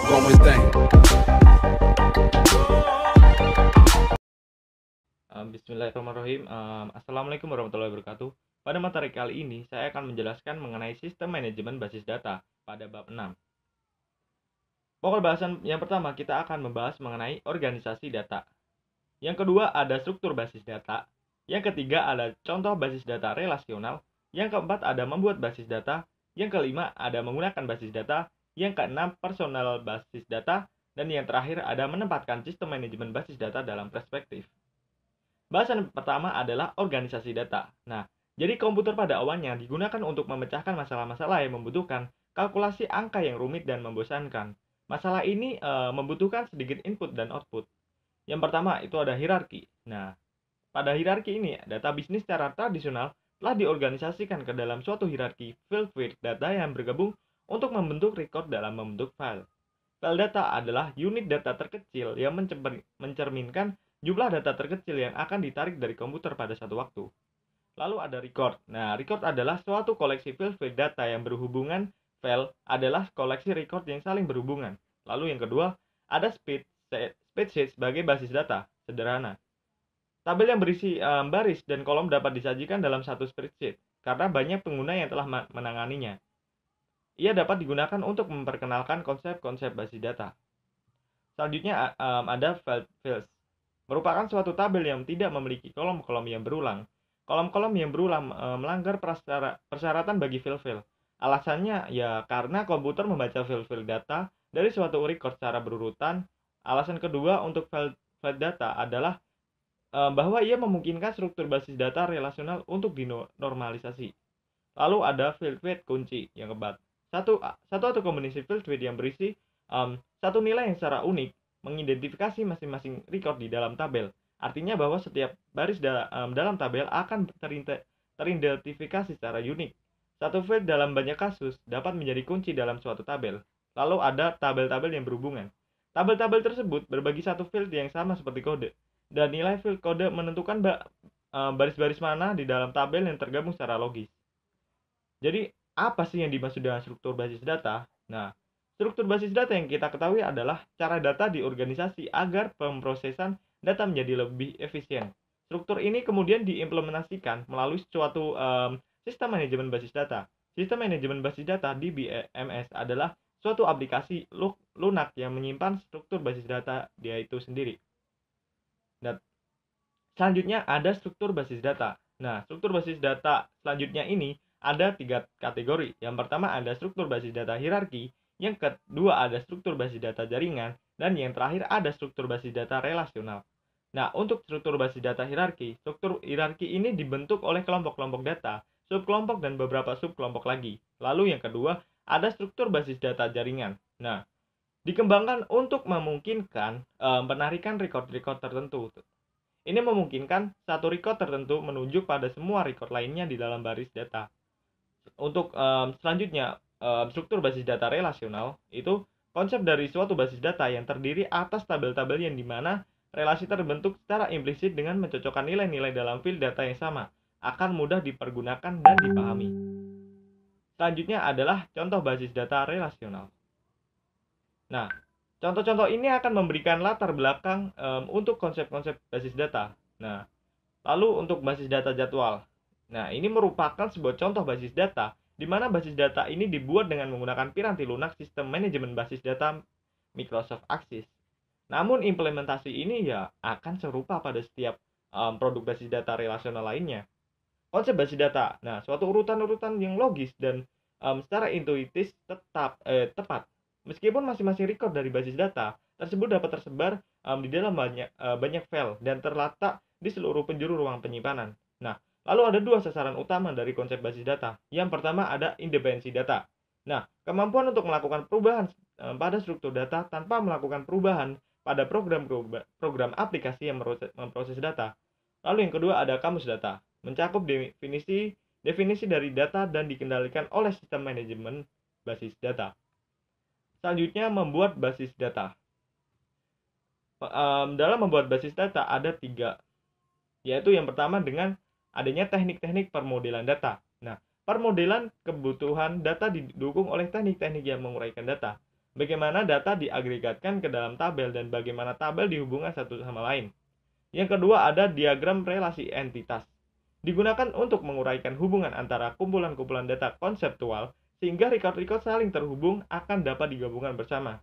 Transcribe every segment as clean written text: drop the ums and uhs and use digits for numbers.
Gomenting. Bismillahirrahmanirrahim. Assalamualaikum warahmatullahi wabarakatuh. Pada materi kali ini, saya akan menjelaskan mengenai sistem manajemen basis data pada bab 6. Pokok bahasan yang pertama, kita akan membahas mengenai organisasi data. Yang kedua, ada struktur basis data. Yang ketiga, ada contoh basis data relasional. Yang keempat, ada membuat basis data. Yang kelima, ada menggunakan basis data. Yang keenam, personal basis data. Dan yang terakhir, ada menempatkan sistem manajemen basis data dalam perspektif. Bahasan pertama adalah organisasi data. Nah, jadi komputer pada awalnya digunakan untuk memecahkan masalah-masalah yang membutuhkan kalkulasi angka yang rumit dan membosankan. Masalah ini membutuhkan sedikit input dan output. Yang pertama itu ada hierarki. Nah, pada hierarki ini, data bisnis secara tradisional telah diorganisasikan ke dalam suatu hierarki field data yang bergabung untuk membentuk record dalam membentuk file. File data adalah unit data terkecil yang mencerminkan jumlah data terkecil yang akan ditarik dari komputer pada satu waktu. Lalu ada record. Nah, record adalah suatu koleksi file data yang berhubungan. File adalah koleksi record yang saling berhubungan. Lalu yang kedua, ada spreadsheet sebagai basis data. Sederhana. Tabel yang berisi baris dan kolom dapat disajikan dalam satu spreadsheet karena banyak pengguna yang telah menanganinya. Ia dapat digunakan untuk memperkenalkan konsep-konsep basis data. Selanjutnya ada fields. Merupakan suatu tabel yang tidak memiliki kolom-kolom yang berulang. Kolom-kolom yang berulang melanggar persyaratan bagi file-file. Alasannya ya karena komputer membaca file-file data dari suatu record secara berurutan. Alasan kedua untuk file data adalah bahwa ia memungkinkan struktur basis data relasional untuk dinormalisasi. Lalu ada field weight kunci yang keempat. Satu atau kombinasi field weight yang berisi satu nilai yang secara unik mengidentifikasi masing-masing record di dalam tabel. Artinya bahwa setiap baris dalam tabel akan teridentifikasi secara unik. Satu field dalam banyak kasus dapat menjadi kunci dalam suatu tabel. Lalu ada tabel-tabel yang berhubungan. Tabel-tabel tersebut berbagi satu field yang sama seperti kode. Dan nilai field kode menentukan baris-baris mana di dalam tabel yang tergabung secara logis. Jadi, apa sih yang dimaksud dengan struktur basis data? Nah, struktur basis data yang kita ketahui adalah cara data diorganisasi agar pemrosesan data menjadi lebih efisien. Struktur ini kemudian diimplementasikan melalui suatu sistem manajemen basis data. Sistem manajemen basis data di BMS adalah suatu aplikasi lunak yang menyimpan struktur basis data dia itu sendiri. Dan selanjutnya ada struktur basis data. Nah, struktur basis data selanjutnya ini ada 3 kategori. Yang pertama ada struktur basis data hierarki. Yang kedua ada struktur basis data jaringan, dan yang terakhir ada struktur basis data relasional. Nah, untuk struktur basis data hierarki, struktur hierarki ini dibentuk oleh kelompok-kelompok data, subkelompok dan beberapa subkelompok lagi. Lalu yang kedua, ada struktur basis data jaringan. Nah, dikembangkan untuk memungkinkan penarikan record-record tertentu. Ini memungkinkan satu record tertentu menunjuk pada semua record lainnya di dalam baris data. Untuk selanjutnya, struktur basis data relasional itu konsep dari suatu basis data yang terdiri atas tabel-tabel yang dimana relasi terbentuk secara implisit dengan mencocokkan nilai-nilai dalam field data yang sama, akan mudah dipergunakan dan dipahami. Selanjutnya adalah contoh basis data relasional. Nah, contoh-contoh ini akan memberikan latar belakang untuk konsep-konsep basis data. Nah, lalu untuk basis data jadwal. Nah, ini merupakan sebuah contoh basis data di mana basis data ini dibuat dengan menggunakan piranti lunak sistem manajemen basis data Microsoft Access. Namun implementasi ini ya akan serupa pada setiap produk basis data relasional lainnya. Konsep basis data, nah suatu urutan-urutan yang logis dan secara intuitif tepat. Meskipun masing-masing record dari basis data tersebut dapat tersebar di dalam banyak file dan terletak di seluruh penjuru ruang penyimpanan. Nah, lalu ada dua sasaran utama dari konsep basis data. Yang pertama ada independensi data. Nah, kemampuan untuk melakukan perubahan pada struktur data tanpa melakukan perubahan pada program aplikasi yang memproses data. Lalu yang kedua ada kamus data, mencakup definisi dari data dan dikendalikan oleh sistem manajemen basis data. Selanjutnya membuat basis data. Dalam membuat basis data ada 3, yaitu yang pertama dengan adanya teknik-teknik permodelan data. Nah, permodelan kebutuhan data didukung oleh teknik-teknik yang menguraikan data. bagaimana data diagregatkan ke dalam tabel dan bagaimana tabel dihubungkan satu sama lain. Yang kedua ada diagram relasi entitas. Digunakan untuk menguraikan hubungan antara kumpulan-kumpulan data konseptual sehingga record-record saling terhubung akan dapat digabungkan bersama.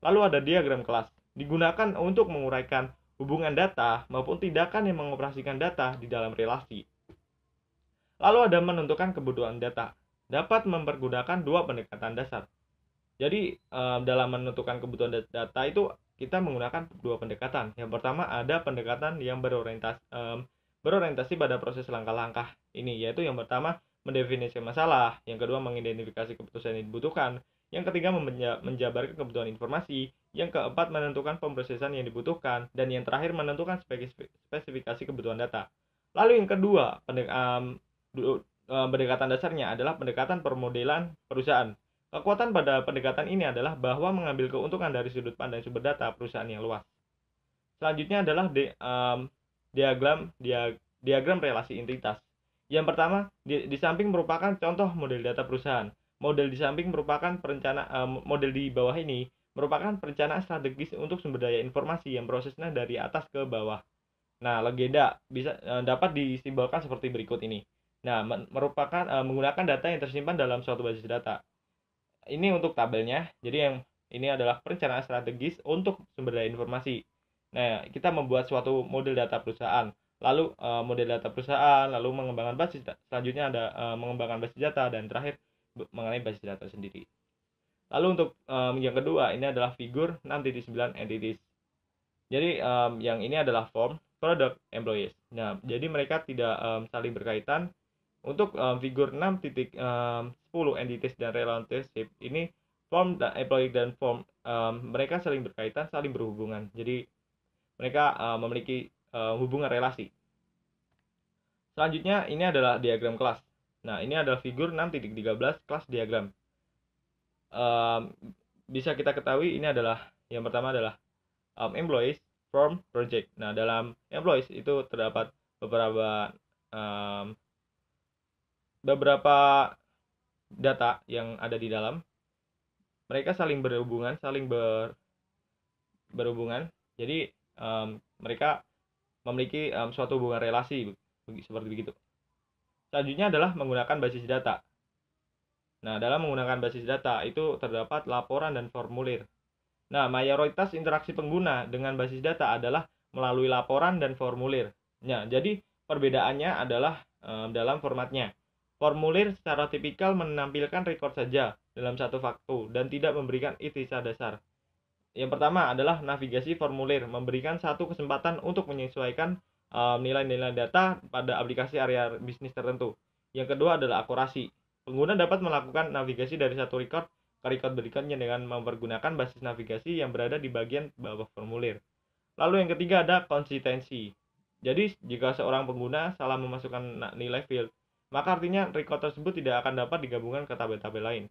Lalu ada diagram kelas. Digunakan untuk menguraikan hubungan data maupun tindakan yang mengoperasikan data di dalam relasi. Lalu ada menentukan kebutuhan data. Dapat mempergunakan dua pendekatan dasar. Jadi dalam menentukan kebutuhan data itu kita menggunakan dua pendekatan. Yang pertama ada pendekatan yang berorientasi pada proses langkah-langkah ini, yaitu yang pertama mendefinisikan masalah, yang kedua mengidentifikasi keputusan yang dibutuhkan, yang ketiga menjabarkan kebutuhan informasi, yang keempat menentukan pemrosesan yang dibutuhkan, dan yang terakhir menentukan spesifikasi kebutuhan data. Lalu yang kedua pendekatan dasarnya adalah pendekatan permodelan perusahaan. Kekuatan pada pendekatan ini adalah bahwa mengambil keuntungan dari sudut pandang sumber data perusahaan yang luas. Selanjutnya adalah diagram relasi entitas. Yang pertama, di samping merupakan contoh model data perusahaan. Model di samping merupakan model di bawah ini merupakan perencanaan strategis untuk sumber daya informasi yang prosesnya dari atas ke bawah. Nah, legenda dapat disimbolkan seperti berikut ini. Nah, menggunakan data yang tersimpan dalam suatu basis data. Ini untuk tabelnya. Jadi yang ini adalah perencanaan strategis untuk sumber daya informasi. Nah, kita membuat suatu model data perusahaan, lalu model data perusahaan, lalu mengembangkan basis selanjutnya ada mengembangkan basis data, dan terakhir mengenai basis data sendiri. Lalu untuk yang kedua ini adalah figur 6.9 entities. Jadi yang ini adalah form, product, employees. Nah, jadi mereka tidak saling berkaitan. Untuk figur 6.10 entities dan relationship ini form dan employee dan form mereka saling berkaitan, saling berhubungan. Jadi mereka memiliki hubungan relasi. Selanjutnya ini adalah diagram kelas. Nah, ini adalah figur 6.13 kelas diagram. Bisa kita ketahui ini adalah yang pertama adalah employees, form, project. Nah, dalam employees itu terdapat beberapa data yang ada di dalam. Mereka saling berhubungan, berhubungan. Jadi mereka memiliki suatu hubungan relasi seperti begitu. Selanjutnya adalah menggunakan basis data. Nah, dalam menggunakan basis data itu terdapat laporan dan formulir. Nah, mayoritas interaksi pengguna dengan basis data adalah melalui laporan dan formulir. Nah, jadi perbedaannya adalah dalam formatnya. Formulir secara tipikal menampilkan rekor saja dalam satu waktu dan tidak memberikan ikhtisar dasar. Yang pertama adalah navigasi formulir, memberikan satu kesempatan untuk menyesuaikan nilai-nilai data pada aplikasi area bisnis tertentu. Yang kedua adalah akurasi. Pengguna dapat melakukan navigasi dari satu record ke record berikutnya dengan mempergunakan basis navigasi yang berada di bagian bawah formulir. Lalu yang ketiga ada konsistensi. Jadi jika seorang pengguna salah memasukkan nilai field, maka artinya record tersebut tidak akan dapat digabungkan ke tabel-tabel lain.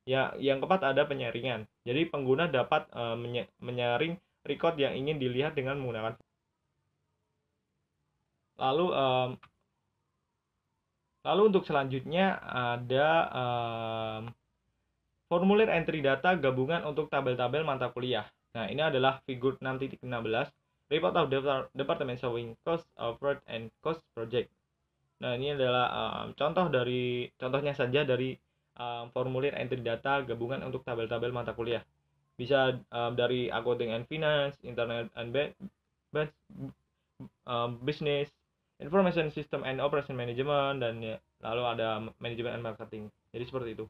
Ya, yang keempat ada penyaringan. Jadi pengguna dapat menyaring record yang ingin dilihat dengan menggunakan. Lalu untuk selanjutnya ada formulir entry data gabungan untuk tabel-tabel mata kuliah. Nah, ini adalah figur 6.16 report of department showing cost of work and cost project. Nah, ini adalah contohnya saja dari formulir entry data gabungan untuk tabel-tabel mata kuliah. Bisa dari accounting and finance, internal and business, information system and operation management, dan ya, lalu ada management and marketing. Jadi seperti itu.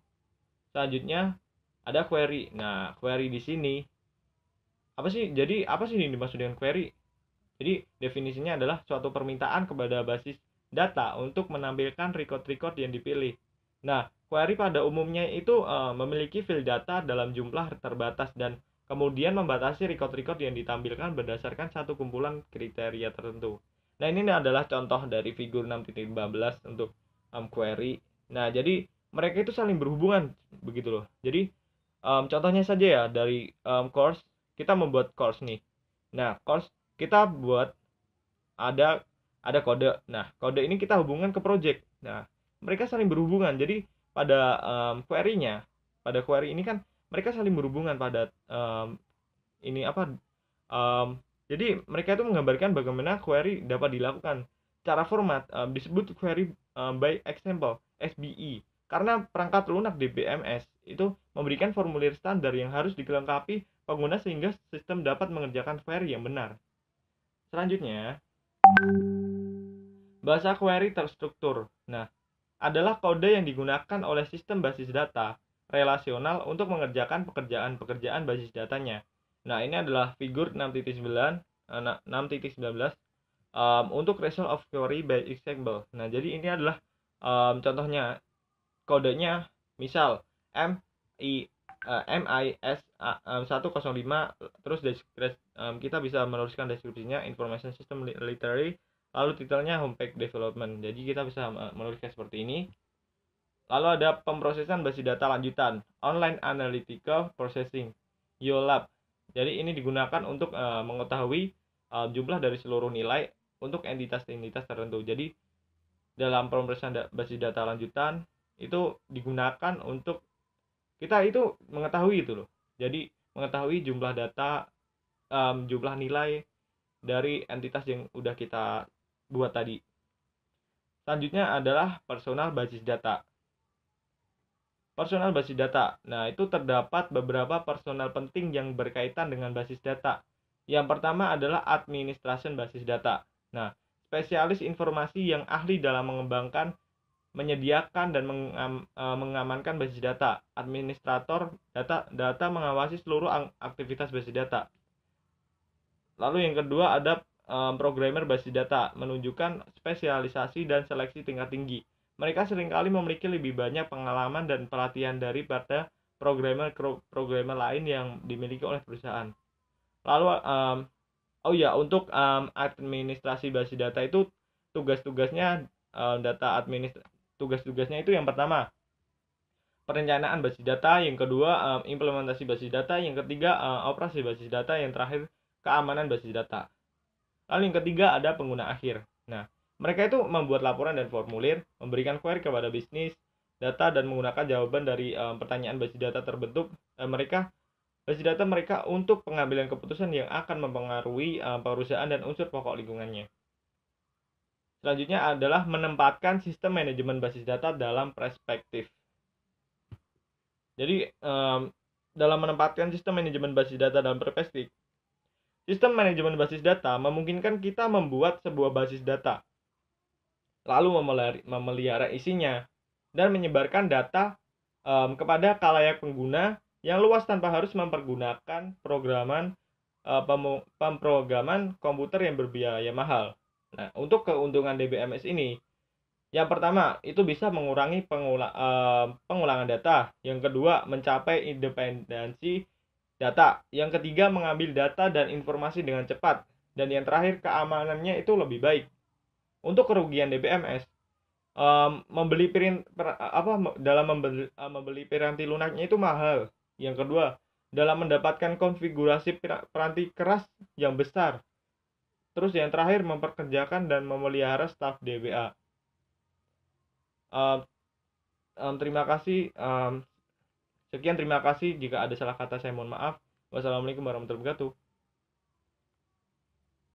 Selanjutnya ada query. Nah, query di sini apa sih? Jadi apa sih yang dimaksud dengan query? Jadi definisinya adalah suatu permintaan kepada basis data untuk menampilkan record-record yang dipilih. Nah, query pada umumnya itu memiliki field data dalam jumlah terbatas dan kemudian membatasi record-record yang ditampilkan berdasarkan satu kumpulan kriteria tertentu. Nah, ini adalah contoh dari figur 6.15 untuk query. Nah, jadi mereka itu saling berhubungan begitu loh. Jadi contohnya saja ya dari course, kita membuat course nih. Nah, course kita buat ada kode. Nah, kode ini kita hubungkan ke project. Nah, mereka saling berhubungan. Jadi pada query-nya, pada query ini kan mereka saling berhubungan pada ini apa jadi mereka itu menggambarkan bagaimana query dapat dilakukan. Cara format disebut query by example (SBE) karena perangkat lunak DBMS itu memberikan formulir standar yang harus dilengkapi pengguna sehingga sistem dapat mengerjakan query yang benar. Selanjutnya, bahasa query terstruktur. Nah, adalah kode yang digunakan oleh sistem basis data relasional untuk mengerjakan pekerjaan-pekerjaan basis datanya. Nah, ini adalah figur 6.9 6.19 untuk result of query by example. Nah, jadi ini adalah contohnya kodenya, misal MIS 105, terus kita bisa menuliskan deskripsinya information system literary, lalu titelnya homepage development. Jadi kita bisa menuliskan seperti ini. Lalu ada pemrosesan basis data lanjutan, online analytical processing, YOLAP. Jadi ini digunakan untuk mengetahui jumlah dari seluruh nilai untuk entitas-entitas tertentu. Jadi dalam pemrosesan basis data lanjutan itu digunakan untuk kita itu mengetahui itu loh. Jadi mengetahui jumlah data, jumlah nilai dari entitas yang udah kita buat tadi. Selanjutnya adalah personal basis data. Personal basis data. Nah, itu terdapat beberapa personal penting yang berkaitan dengan basis data. Yang pertama adalah administration basis data. Nah, spesialis informasi yang ahli dalam mengembangkan, menyediakan dan mengamankan basis data. Administrator data mengawasi seluruh aktivitas basis data. Lalu yang kedua ada programmer basis data, menunjukkan spesialisasi dan seleksi tingkat tinggi. Mereka seringkali memiliki lebih banyak pengalaman dan pelatihan daripada programmer lain yang dimiliki oleh perusahaan. Lalu untuk administrasi basis data itu tugas-tugasnya tugas-tugasnya itu yang pertama perencanaan basis data, yang kedua implementasi basis data, yang ketiga operasi basis data, yang terakhir keamanan basis data. Lalu yang ketiga ada pengguna akhir. Nah, mereka itu membuat laporan dan formulir, memberikan query kepada bisnis data dan menggunakan jawaban dari pertanyaan basis data terbentuk basis data mereka untuk pengambilan keputusan yang akan mempengaruhi perusahaan dan unsur pokok lingkungannya. Selanjutnya adalah menempatkan sistem manajemen basis data dalam perspektif. Jadi dalam menempatkan sistem manajemen basis data dalam perspektif, sistem manajemen basis data memungkinkan kita membuat sebuah basis data, lalu memelihara isinya, dan menyebarkan data kepada khalayak pengguna yang luas tanpa harus mempergunakan pemrograman komputer yang berbiaya mahal. Nah, untuk keuntungan DBMS ini, yang pertama itu bisa mengurangi pengulangan data, yang kedua mencapai independensi data, yang ketiga mengambil data dan informasi dengan cepat, dan yang terakhir keamanannya itu lebih baik. Untuk kerugian DBMS, membeli piranti lunaknya itu mahal. Yang kedua, dalam mendapatkan konfigurasi piranti keras yang besar. Terus yang terakhir memperkerjakan dan memelihara staf DBA. Terima kasih. Sekian, terima kasih. Jika ada salah kata saya mohon maaf. Wassalamualaikum warahmatullahi wabarakatuh.